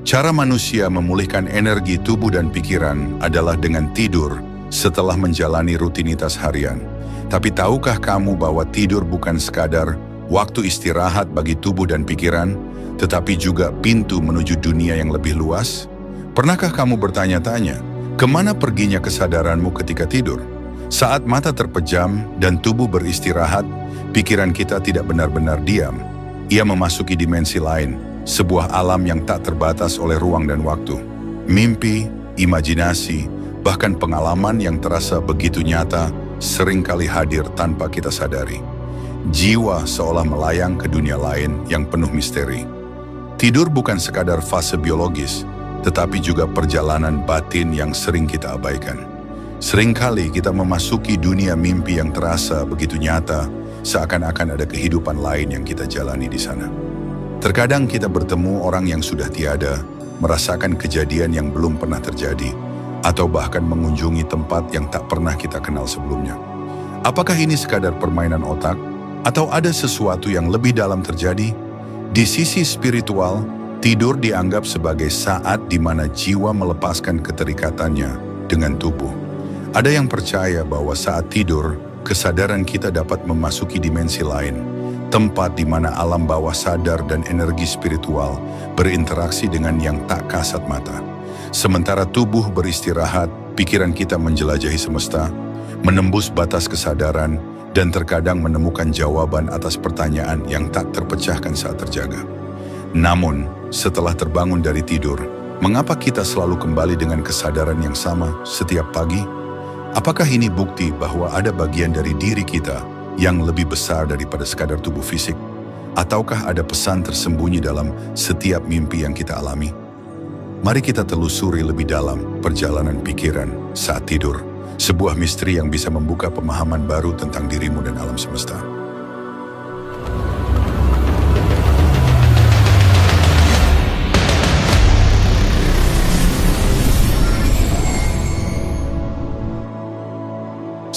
Cara manusia memulihkan energi tubuh dan pikiran adalah dengan tidur setelah menjalani rutinitas harian. Tapi tahukah kamu bahwa tidur bukan sekadar waktu istirahat bagi tubuh dan pikiran, tetapi juga pintu menuju dunia yang lebih luas? Pernahkah kamu bertanya-tanya, kemana perginya kesadaranmu ketika tidur? Saat mata terpejam dan tubuh beristirahat, pikiran kita tidak benar-benar diam. Ia memasuki dimensi lain, sebuah alam yang tak terbatas oleh ruang dan waktu. Mimpi, imajinasi, bahkan pengalaman yang terasa begitu nyata seringkali hadir tanpa kita sadari. Jiwa seolah melayang ke dunia lain yang penuh misteri. Tidur bukan sekadar fase biologis, tetapi juga perjalanan batin yang sering kita abaikan. Seringkali kita memasuki dunia mimpi yang terasa begitu nyata, seakan-akan ada kehidupan lain yang kita jalani di sana. Terkadang kita bertemu orang yang sudah tiada, merasakan kejadian yang belum pernah terjadi, atau bahkan mengunjungi tempat yang tak pernah kita kenal sebelumnya. Apakah ini sekadar permainan otak, atau ada sesuatu yang lebih dalam terjadi? Di sisi spiritual, tidur dianggap sebagai saat di mana jiwa melepaskan keterikatannya dengan tubuh. Ada yang percaya bahwa saat tidur, kesadaran kita dapat memasuki dimensi lain, tempat di mana alam bawah sadar dan energi spiritual berinteraksi dengan yang tak kasat mata. Sementara tubuh beristirahat, pikiran kita menjelajahi semesta, menembus batas kesadaran, dan terkadang menemukan jawaban atas pertanyaan yang tak terpecahkan saat terjaga. Namun, setelah terbangun dari tidur, mengapa kita selalu kembali dengan kesadaran yang sama setiap pagi? Apakah ini bukti bahwa ada bagian dari diri kita yang lebih besar daripada sekadar tubuh fisik? Ataukah ada pesan tersembunyi dalam setiap mimpi yang kita alami? Mari kita telusuri lebih dalam perjalanan pikiran saat tidur, sebuah misteri yang bisa membuka pemahaman baru tentang dirimu dan alam semesta.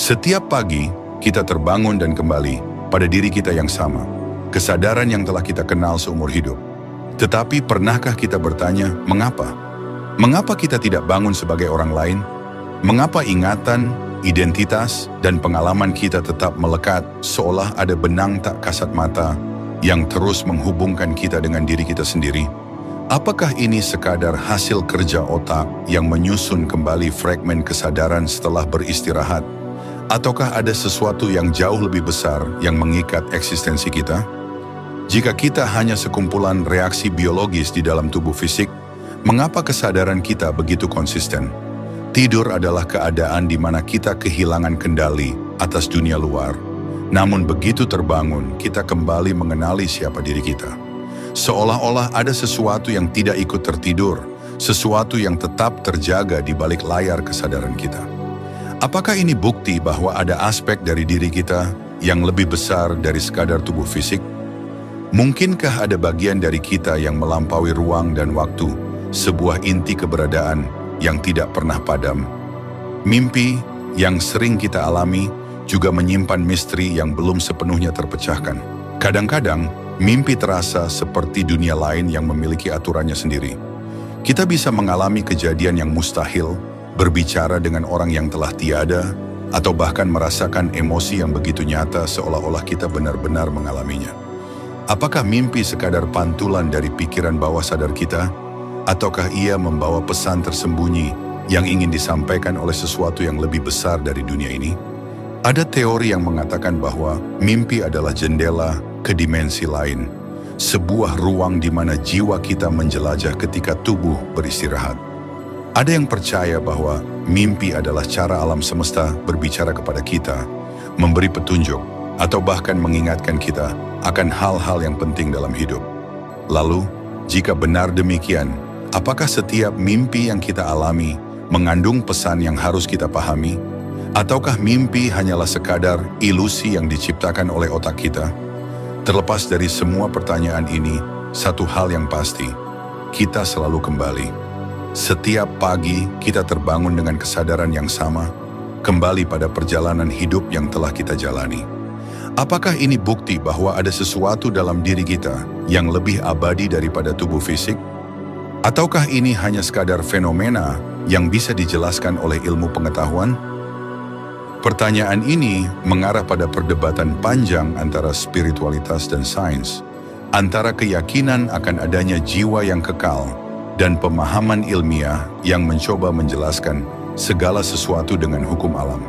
Setiap pagi, kita terbangun dan kembali pada diri kita yang sama, kesadaran yang telah kita kenal seumur hidup. Tetapi pernahkah kita bertanya, mengapa? Mengapa kita tidak bangun sebagai orang lain? Mengapa ingatan, identitas, dan pengalaman kita tetap melekat seolah ada benang tak kasat mata yang terus menghubungkan kita dengan diri kita sendiri? Apakah ini sekadar hasil kerja otak yang menyusun kembali fragmen kesadaran setelah beristirahat? Ataukah ada sesuatu yang jauh lebih besar yang mengikat eksistensi kita? Jika kita hanya sekumpulan reaksi biologis di dalam tubuh fisik, mengapa kesadaran kita begitu konsisten? Tidur adalah keadaan di mana kita kehilangan kendali atas dunia luar. Namun begitu terbangun, kita kembali mengenali siapa diri kita. Seolah-olah ada sesuatu yang tidak ikut tertidur, sesuatu yang tetap terjaga di balik layar kesadaran kita. Apakah ini bukti bahwa ada aspek dari diri kita yang lebih besar dari sekadar tubuh fisik? Mungkinkah ada bagian dari kita yang melampaui ruang dan waktu, sebuah inti keberadaan yang tidak pernah padam? Mimpi yang sering kita alami juga menyimpan misteri yang belum sepenuhnya terpecahkan. Kadang-kadang, mimpi terasa seperti dunia lain yang memiliki aturannya sendiri. Kita bisa mengalami kejadian yang mustahil, berbicara dengan orang yang telah tiada, atau bahkan merasakan emosi yang begitu nyata seolah-olah kita benar-benar mengalaminya. Apakah mimpi sekadar pantulan dari pikiran bawah sadar kita? Ataukah ia membawa pesan tersembunyi yang ingin disampaikan oleh sesuatu yang lebih besar dari dunia ini? Ada teori yang mengatakan bahwa mimpi adalah jendela ke dimensi lain, sebuah ruang di mana jiwa kita menjelajah ketika tubuh beristirahat. Ada yang percaya bahwa mimpi adalah cara alam semesta berbicara kepada kita, memberi petunjuk, atau bahkan mengingatkan kita akan hal-hal yang penting dalam hidup. Lalu, jika benar demikian, apakah setiap mimpi yang kita alami mengandung pesan yang harus kita pahami? Ataukah mimpi hanyalah sekadar ilusi yang diciptakan oleh otak kita? Terlepas dari semua pertanyaan ini, satu hal yang pasti, kita selalu kembali. Setiap pagi kita terbangun dengan kesadaran yang sama, kembali pada perjalanan hidup yang telah kita jalani. Apakah ini bukti bahwa ada sesuatu dalam diri kita yang lebih abadi daripada tubuh fisik? Ataukah ini hanya sekadar fenomena yang bisa dijelaskan oleh ilmu pengetahuan? Pertanyaan ini mengarah pada perdebatan panjang antara spiritualitas dan sains, antara keyakinan akan adanya jiwa yang kekal dan pemahaman ilmiah yang mencoba menjelaskan segala sesuatu dengan hukum alam.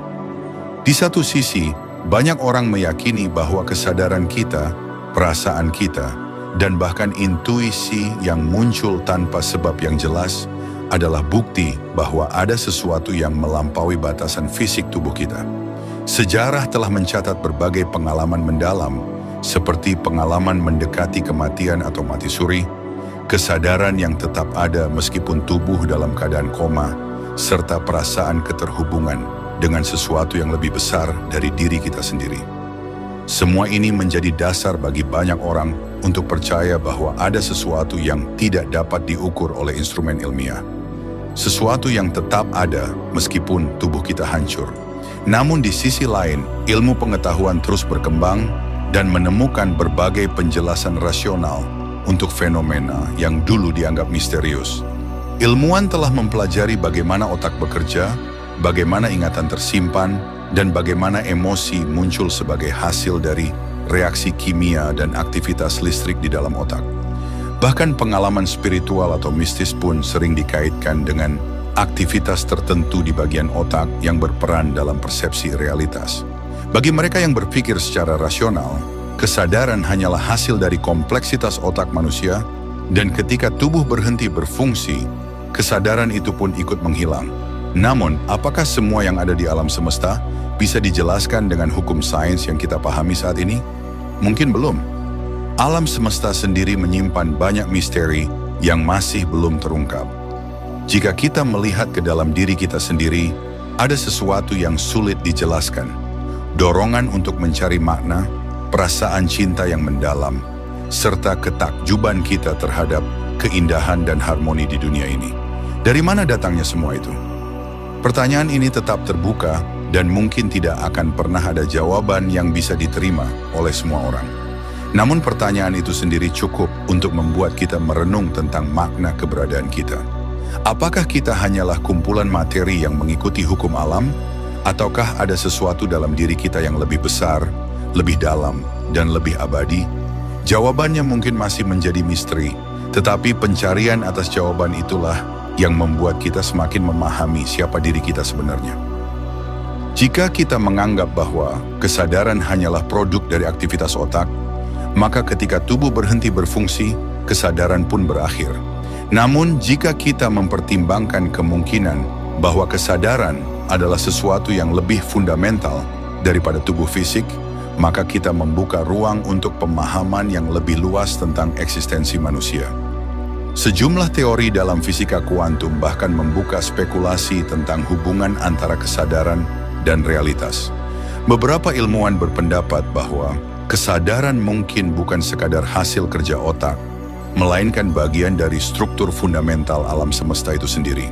Di satu sisi, banyak orang meyakini bahwa kesadaran kita, perasaan kita, dan bahkan intuisi yang muncul tanpa sebab yang jelas adalah bukti bahwa ada sesuatu yang melampaui batasan fisik tubuh kita. Sejarah telah mencatat berbagai pengalaman mendalam, seperti pengalaman mendekati kematian atau mati suri, kesadaran yang tetap ada meskipun tubuh dalam keadaan koma, serta perasaan keterhubungan dengan sesuatu yang lebih besar dari diri kita sendiri. Semua ini menjadi dasar bagi banyak orang untuk percaya bahwa ada sesuatu yang tidak dapat diukur oleh instrumen ilmiah. Sesuatu yang tetap ada meskipun tubuh kita hancur. Namun di sisi lain, ilmu pengetahuan terus berkembang dan menemukan berbagai penjelasan rasional untuk fenomena yang dulu dianggap misterius. Ilmuwan telah mempelajari bagaimana otak bekerja, bagaimana ingatan tersimpan, dan bagaimana emosi muncul sebagai hasil dari reaksi kimia dan aktivitas listrik di dalam otak. Bahkan pengalaman spiritual atau mistis pun sering dikaitkan dengan aktivitas tertentu di bagian otak yang berperan dalam persepsi realitas. Bagi mereka yang berpikir secara rasional, kesadaran hanyalah hasil dari kompleksitas otak manusia, dan ketika tubuh berhenti berfungsi, kesadaran itu pun ikut menghilang. Namun, apakah semua yang ada di alam semesta bisa dijelaskan dengan hukum sains yang kita pahami saat ini? Mungkin belum. Alam semesta sendiri menyimpan banyak misteri yang masih belum terungkap. Jika kita melihat ke dalam diri kita sendiri, ada sesuatu yang sulit dijelaskan. Dorongan untuk mencari makna, perasaan cinta yang mendalam, serta ketakjuban kita terhadap keindahan dan harmoni di dunia ini. Dari mana datangnya semua itu? Pertanyaan ini tetap terbuka dan mungkin tidak akan pernah ada jawaban yang bisa diterima oleh semua orang. Namun pertanyaan itu sendiri cukup untuk membuat kita merenung tentang makna keberadaan kita. Apakah kita hanyalah kumpulan materi yang mengikuti hukum alam? Ataukah ada sesuatu dalam diri kita yang lebih besar, lebih dalam, dan lebih abadi? Jawabannya mungkin masih menjadi misteri, tetapi pencarian atas jawaban itulah yang membuat kita semakin memahami siapa diri kita sebenarnya. Jika kita menganggap bahwa kesadaran hanyalah produk dari aktivitas otak, maka ketika tubuh berhenti berfungsi, kesadaran pun berakhir. Namun, jika kita mempertimbangkan kemungkinan bahwa kesadaran adalah sesuatu yang lebih fundamental daripada tubuh fisik, maka kita membuka ruang untuk pemahaman yang lebih luas tentang eksistensi manusia. Sejumlah teori dalam fisika kuantum bahkan membuka spekulasi tentang hubungan antara kesadaran dan realitas. Beberapa ilmuwan berpendapat bahwa kesadaran mungkin bukan sekadar hasil kerja otak, melainkan bagian dari struktur fundamental alam semesta itu sendiri.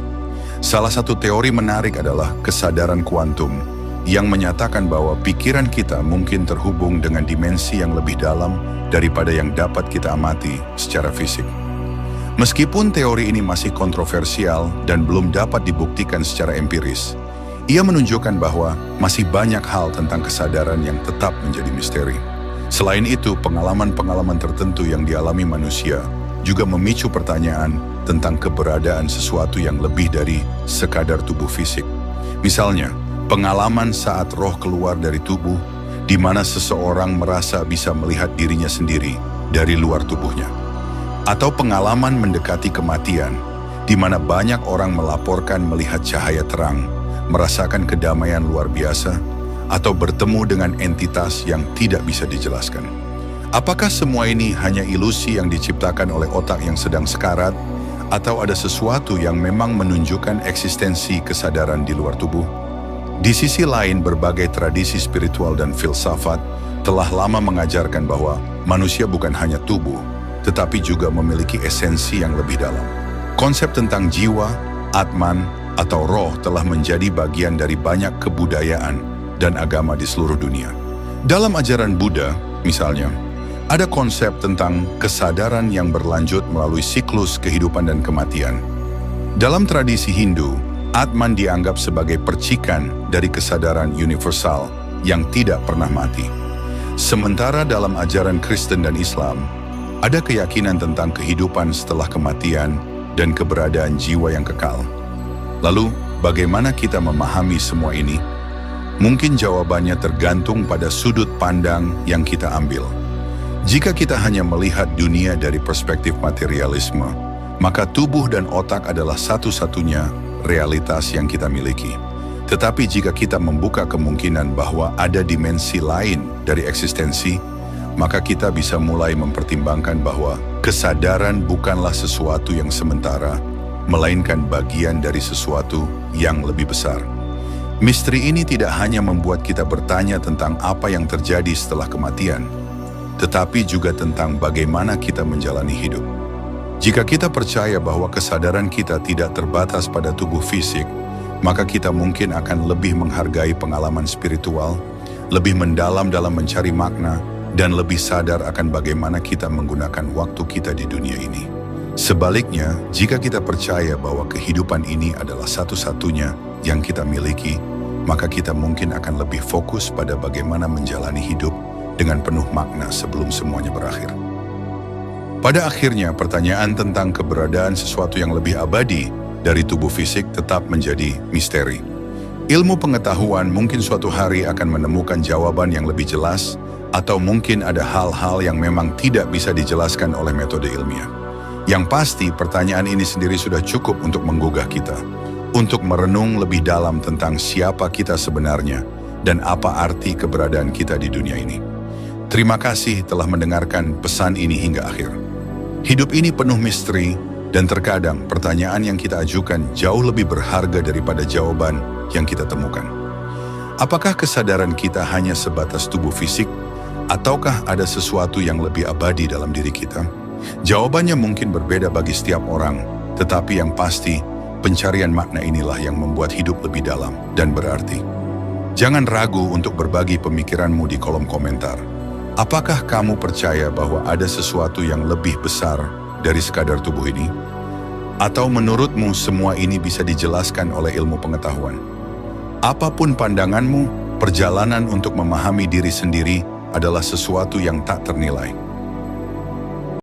Salah satu teori menarik adalah kesadaran kuantum, yang menyatakan bahwa pikiran kita mungkin terhubung dengan dimensi yang lebih dalam daripada yang dapat kita amati secara fisik. Meskipun teori ini masih kontroversial dan belum dapat dibuktikan secara empiris, ia menunjukkan bahwa masih banyak hal tentang kesadaran yang tetap menjadi misteri. Selain itu, pengalaman-pengalaman tertentu yang dialami manusia juga memicu pertanyaan tentang keberadaan sesuatu yang lebih dari sekadar tubuh fisik. Misalnya, pengalaman saat roh keluar dari tubuh, di mana seseorang merasa bisa melihat dirinya sendiri dari luar tubuhnya. Atau pengalaman mendekati kematian, di mana banyak orang melaporkan melihat cahaya terang, merasakan kedamaian luar biasa, atau bertemu dengan entitas yang tidak bisa dijelaskan. Apakah semua ini hanya ilusi yang diciptakan oleh otak yang sedang sekarat, atau ada sesuatu yang memang menunjukkan eksistensi kesadaran di luar tubuh? Di sisi lain, berbagai tradisi spiritual dan filsafat telah lama mengajarkan bahwa manusia bukan hanya tubuh, tetapi juga memiliki esensi yang lebih dalam. Konsep tentang jiwa, atman, atau roh telah menjadi bagian dari banyak kebudayaan dan agama di seluruh dunia. Dalam ajaran Buddha, misalnya, Ada konsep tentang kesadaran yang berlanjut melalui siklus kehidupan dan kematian. Dalam tradisi Hindu, Atman dianggap sebagai percikan dari kesadaran universal yang tidak pernah mati. Sementara dalam ajaran Kristen dan Islam, ada keyakinan tentang kehidupan setelah kematian dan keberadaan jiwa yang kekal. Lalu, bagaimana kita memahami semua ini? Mungkin jawabannya tergantung pada sudut pandang yang kita ambil. Jika kita hanya melihat dunia dari perspektif materialisme, maka tubuh dan otak adalah satu-satunya realitas yang kita miliki. Tetapi jika kita membuka kemungkinan bahwa ada dimensi lain dari eksistensi, maka kita bisa mulai mempertimbangkan bahwa kesadaran bukanlah sesuatu yang sementara, melainkan bagian dari sesuatu yang lebih besar. Misteri ini tidak hanya membuat kita bertanya tentang apa yang terjadi setelah kematian, tetapi juga tentang bagaimana kita menjalani hidup. Jika kita percaya bahwa kesadaran kita tidak terbatas pada tubuh fisik, maka kita mungkin akan lebih menghargai pengalaman spiritual, lebih mendalam dalam mencari makna, dan lebih sadar akan bagaimana kita menggunakan waktu kita di dunia ini. Sebaliknya, jika kita percaya bahwa kehidupan ini adalah satu-satunya yang kita miliki, maka kita mungkin akan lebih fokus pada bagaimana menjalani hidup dengan penuh makna sebelum semuanya berakhir. Pada akhirnya, pertanyaan tentang keberadaan sesuatu yang lebih abadi dari tubuh fisik tetap menjadi misteri. Ilmu pengetahuan mungkin suatu hari akan menemukan jawaban yang lebih jelas, atau mungkin ada hal-hal yang memang tidak bisa dijelaskan oleh metode ilmiah. Yang pasti, pertanyaan ini sendiri sudah cukup untuk menggugah kita, untuk merenung lebih dalam tentang siapa kita sebenarnya dan apa arti keberadaan kita di dunia ini. Terima kasih telah mendengarkan pesan ini hingga akhir. Hidup ini penuh misteri, dan terkadang pertanyaan yang kita ajukan jauh lebih berharga daripada jawaban yang kita temukan. Apakah kesadaran kita hanya sebatas tubuh fisik, ataukah ada sesuatu yang lebih abadi dalam diri kita? Jawabannya mungkin berbeda bagi setiap orang, tetapi yang pasti, pencarian makna inilah yang membuat hidup lebih dalam dan berarti. Jangan ragu untuk berbagi pemikiranmu di kolom komentar. Apakah kamu percaya bahwa ada sesuatu yang lebih besar dari sekadar tubuh ini? Atau menurutmu semua ini bisa dijelaskan oleh ilmu pengetahuan? Apapun pandanganmu, perjalanan untuk memahami diri sendiri adalah sesuatu yang tak ternilai.